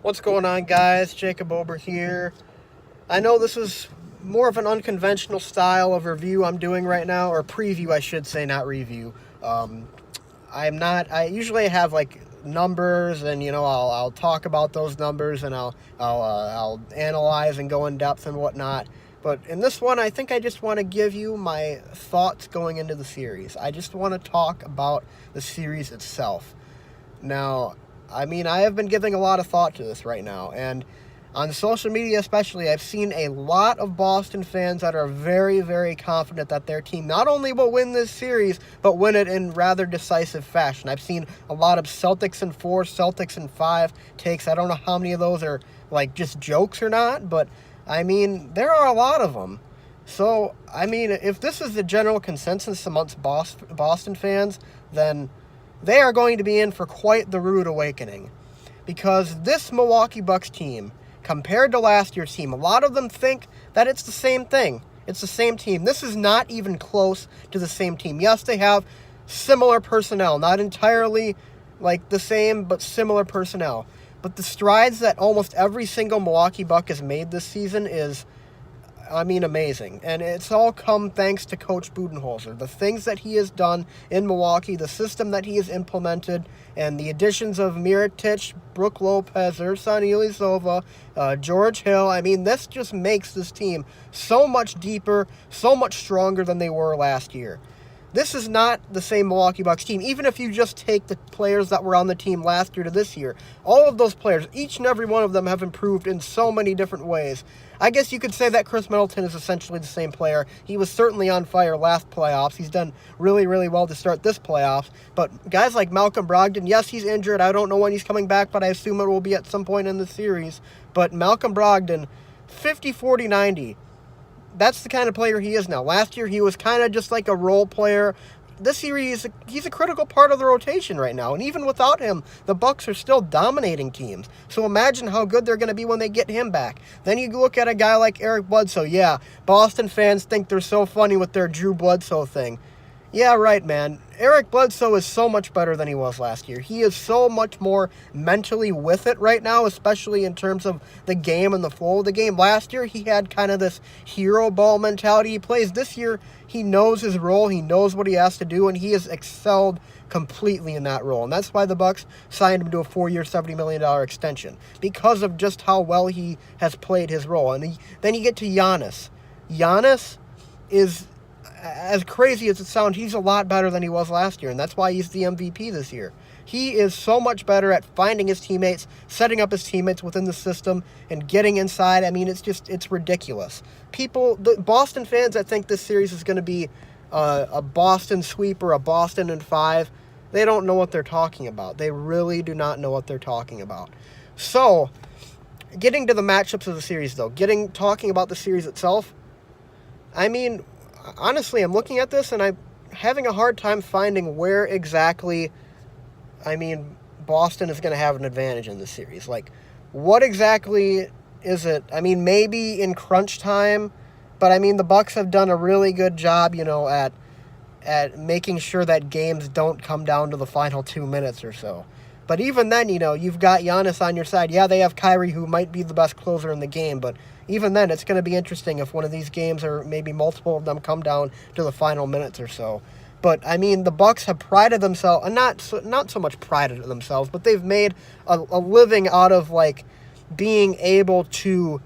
What's going on, guys? Jacob Ober here. I know this is more of an unconventional style of review I'm doing right now, or preview, I should say, not review. Um, I usually have like numbers, and I'll talk about those numbers, and I'll analyze and go in depth and whatnot. But in this one, I think I just want to give you my thoughts going into the series. I just want to talk about the series itself. Now, I have been giving a lot of thought to this right now, and on social media especially, I've seen a lot of Boston fans that are very, very confident that their team not only will win this series, but win it in rather decisive fashion. I've seen a lot of Celtics in 4, Celtics in 5 takes. I don't know how many of those are like just jokes or not, but there are a lot of them. So, if this is the general consensus amongst Boston fans, then they are going to be in for quite the rude awakening. Because this Milwaukee Bucks team, compared to last year's team, a lot of them think that it's the same thing. It's the same team. This is not even close to the same team. Yes, they have similar personnel, not entirely like the same, but similar personnel. But the strides that almost every single Milwaukee Buck has made this season is amazing. And it's all come thanks to Coach Budenholzer. The things that he has done in Milwaukee, the system that he has implemented, and the additions of Mirotic, Brook Lopez, Ersan Ilyasova, George Hill. This just makes this team so much deeper, so much stronger than they were last year. This is not the same Milwaukee Bucks team. Even if you just take the players that were on the team last year to this year, all of those players, each and every one of them have improved in so many different ways. I guess you could say that Chris Middleton is essentially the same player. He was certainly on fire last playoffs. He's done really, really well to start this playoffs. But guys like Malcolm Brogdon, yes, he's injured. I don't know when he's coming back, but I assume it will be at some point in the series. But Malcolm Brogdon, 50, 40, 90. That's the kind of player he is now. Last year, he was kind of just like a role player. This year, he's a critical part of the rotation right now. And even without him, the Bucks are still dominating teams. So imagine how good they're going to be when they get him back. Then you look at a guy like Eric Bledsoe. Yeah, Boston fans think they're so funny with their Drew Bledsoe thing. Yeah, right, man. Eric Bledsoe is so much better than he was last year. He is so much more mentally with it right now, especially in terms of the game and the flow of the game. Last year, he had kind of this hero ball mentality he plays. This year, he knows his role, he knows what he has to do, and he has excelled completely in that role. And that's why the Bucks signed him to a 4-year, $70 million extension, because of just how well he has played his role. And then you get to Giannis. Giannis is, as crazy as it sounds, he's a lot better than he was last year, and that's why he's the MVP this year. He is so much better at finding his teammates, setting up his teammates within the system, and getting inside. It's ridiculous. The Boston fans that think this series is going to be a Boston sweep or a Boston in 5, they don't know what they're talking about. They really do not know what they're talking about. So, getting to the matchups of the series, though, talking about the series itself, honestly, I'm looking at this and I'm having a hard time finding where exactly, Boston is going to have an advantage in this series. Like, what exactly is it? Maybe in crunch time, but the Bucks have done a really good job, at making sure that games don't come down to the final 2 minutes or so. But even then, you've got Giannis on your side. Yeah, they have Kyrie, who might be the best closer in the game, but even then, it's going to be interesting if one of these games, or maybe multiple of them, come down to the final minutes or so. But, the Bucks have prided themselves, not so much prided themselves, but they've made a living out of, being able to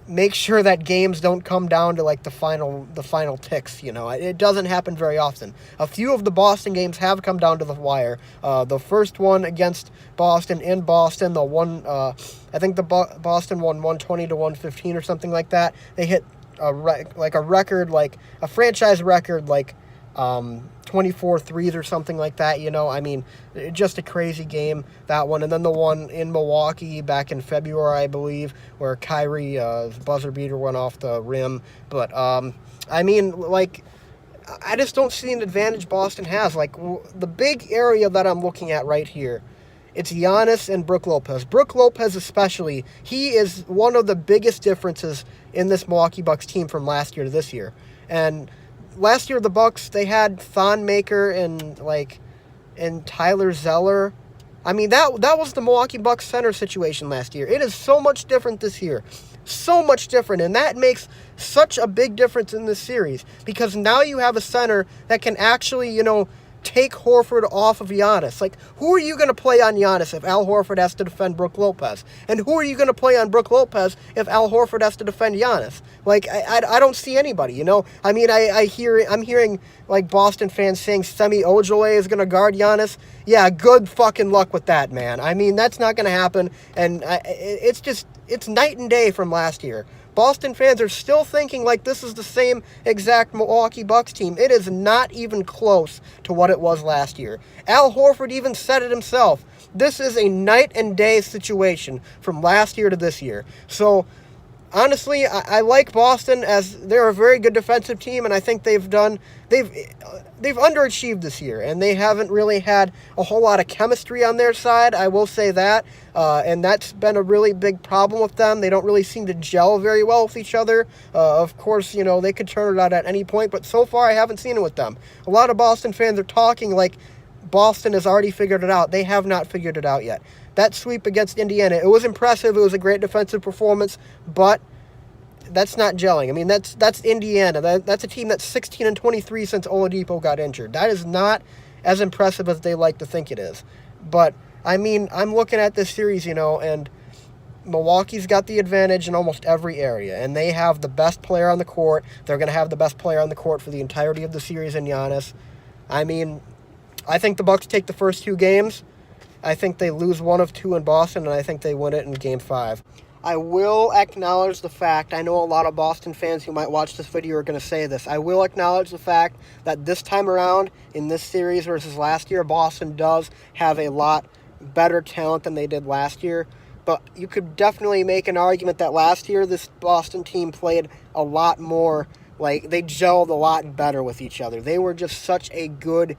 make sure that games don't come down to, the final ticks, It doesn't happen very often. A few of the Boston games have come down to the wire. The first one against Boston in Boston, I think Boston won 120 to 115 or something like that. They hit a record, a franchise record, 24 threes or something like that, just a crazy game, that one. And then the one in Milwaukee back in February, I believe, where Kyrie's buzzer beater went off the rim. But, I just don't see an advantage Boston has. The big area that I'm looking at right here, it's Giannis and Brook Lopez. Brook Lopez especially, he is one of the biggest differences in this Milwaukee Bucks team from last year to this year. And last year, the Bucks, they had Thon Maker and Tyler Zeller, I mean, that was the Milwaukee Bucks center situation last year. It is so much different this year. So much different. And that makes such a big difference in this series. Because now you have a center that can actually, take Horford off of Giannis. Like, who are you going to play on Giannis if Al Horford has to defend Brook Lopez? And who are you going to play on Brook Lopez if Al Horford has to defend Giannis? Like, I don't see anybody, I mean, I'm hearing, like, Boston fans saying Semi Ojeleye is going to guard Giannis. Yeah, good fucking luck with that, man. I mean, that's not going to happen. And it's night and day from last year. Boston fans are still thinking like this is the same exact Milwaukee Bucks team. It is not even close to what it was last year. Al Horford even said it himself. This is a night and day situation from last year to this year. So, honestly, I like Boston as they're a very good defensive team, and I think they've underachieved this year, and they haven't really had a whole lot of chemistry on their side. I will say that, and that's been a really big problem with them. They don't really seem to gel very well with each other. Of course, they could turn it out at any point, but so far I haven't seen it with them. A lot of Boston fans are talking like Boston has already figured it out. They have not figured it out yet. That sweep against Indiana, it was impressive. It was a great defensive performance, but that's not gelling. I mean, that's Indiana. That's a team that's 16-23 since Oladipo got injured. That is not as impressive as they like to think it is. But, I mean, I'm looking at this series, and Milwaukee's got the advantage in almost every area, and they have the best player on the court. They're going to have the best player on the court for the entirety of the series in Giannis. I mean, I think the Bucks take the first two games. I think they lose one of two in Boston, and I think they win it in Game 5. I will acknowledge the fact, I know a lot of Boston fans who might watch this video are going to say this, I will acknowledge the fact that this time around, in this series versus last year, Boston does have a lot better talent than they did last year. But you could definitely make an argument that last year, this Boston team played a lot more, like, they gelled a lot better with each other. They were just such a good,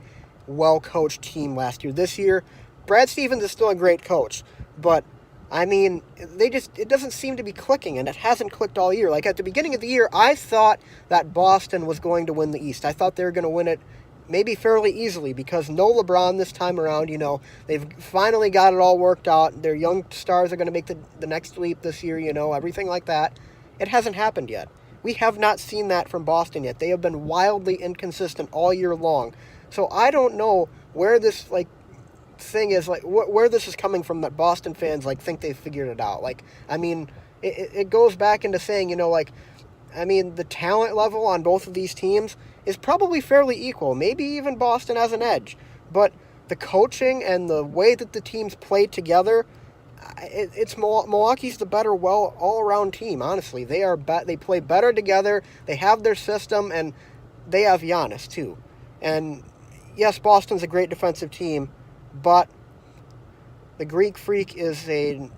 well-coached team last year. This year, Brad Stevens is still a great coach, but I mean, it doesn't seem to be clicking, and it hasn't clicked all year. Like, at the beginning of the year, I thought that Boston was going to win the East. I thought they were going to win it maybe fairly easily because no LeBron this time around. They've finally got it all worked out. Their young stars are going to make the next leap this year, everything like that. It hasn't happened yet. We have not seen that from Boston yet. They have been wildly inconsistent all year long. So I don't know where this, thing is, where this is coming from that Boston fans think they've figured it out. I mean, it goes back into saying, the talent level on both of these teams is probably fairly equal. Maybe even Boston has an edge, but the coaching and the way that the teams play together, it's Milwaukee's the better, all-around team. Honestly, they play better together. They have their system, and they have Giannis too. And yes, Boston's a great defensive team, but the Greek Freak is a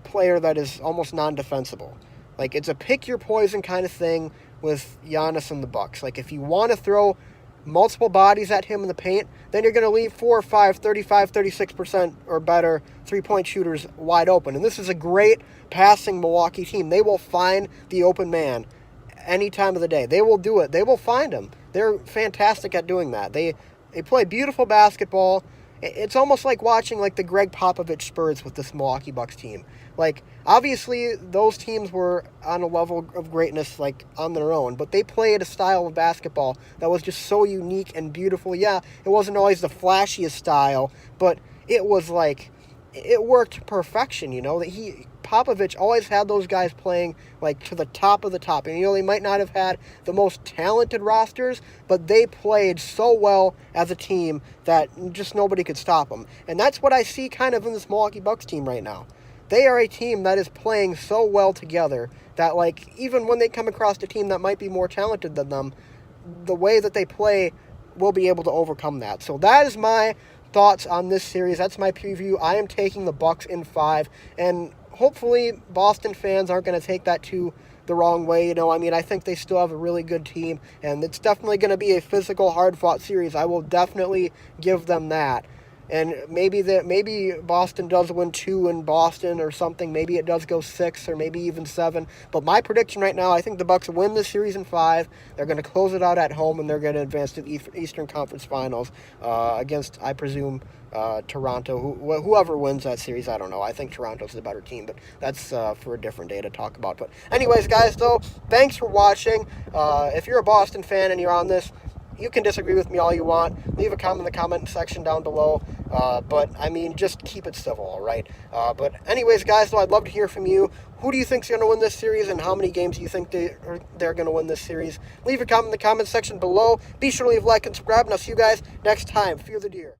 player that is almost non-defensible. It's a pick your poison kind of thing with Giannis and the Bucks. If you want to throw multiple bodies at him in the paint, then you're going to leave 4 or 5, 35, 36% or better three-point shooters wide open. And this is a great passing Milwaukee team. They will find the open man any time of the day. They will do it. They will find him. They're fantastic at doing that. They play beautiful basketball. It's almost like watching the Greg Popovich Spurs with this Milwaukee Bucks team. Obviously those teams were on a level of greatness on their own, but they played a style of basketball that was just so unique and beautiful. Yeah, it wasn't always the flashiest style, but it was it worked to perfection, that Popovich always had those guys playing to the top of the top. And they might not have had the most talented rosters, but they played so well as a team that just nobody could stop them. And that's what I see kind of in this Milwaukee Bucks team right now. They are a team that is playing so well together that even when they come across a team that might be more talented than them, the way that they play will be able to overcome that. So that is my thoughts on this series. That's my preview. I am taking the Bucks in 5, and hopefully Boston fans aren't going to take that too the wrong way. I think they still have a really good team, and it's definitely going to be a physical, hard-fought series. I will definitely give them that. and maybe Boston does win 2 in Boston or something. Maybe it does go 6 or maybe even 7. But my prediction right now, I think the Bucks win this series in 5. They're going to close it out at home, and they're going to advance to the Eastern Conference Finals against, I presume, Toronto. Whoever wins that series, I don't know. I think Toronto's the better team, but that's for a different day to talk about. But anyways, guys, though, thanks for watching. If you're a Boston fan and you're on this, you can disagree with me all you want. Leave a comment in the comment section down below. But, I mean, just keep it civil, all right? But anyways, guys, though, I'd love to hear from you. Who do you think's going to win this series, and how many games do you think they're going to win this series? Leave a comment in the comment section below. Be sure to leave a like and subscribe, and I'll see you guys next time. Fear the deer.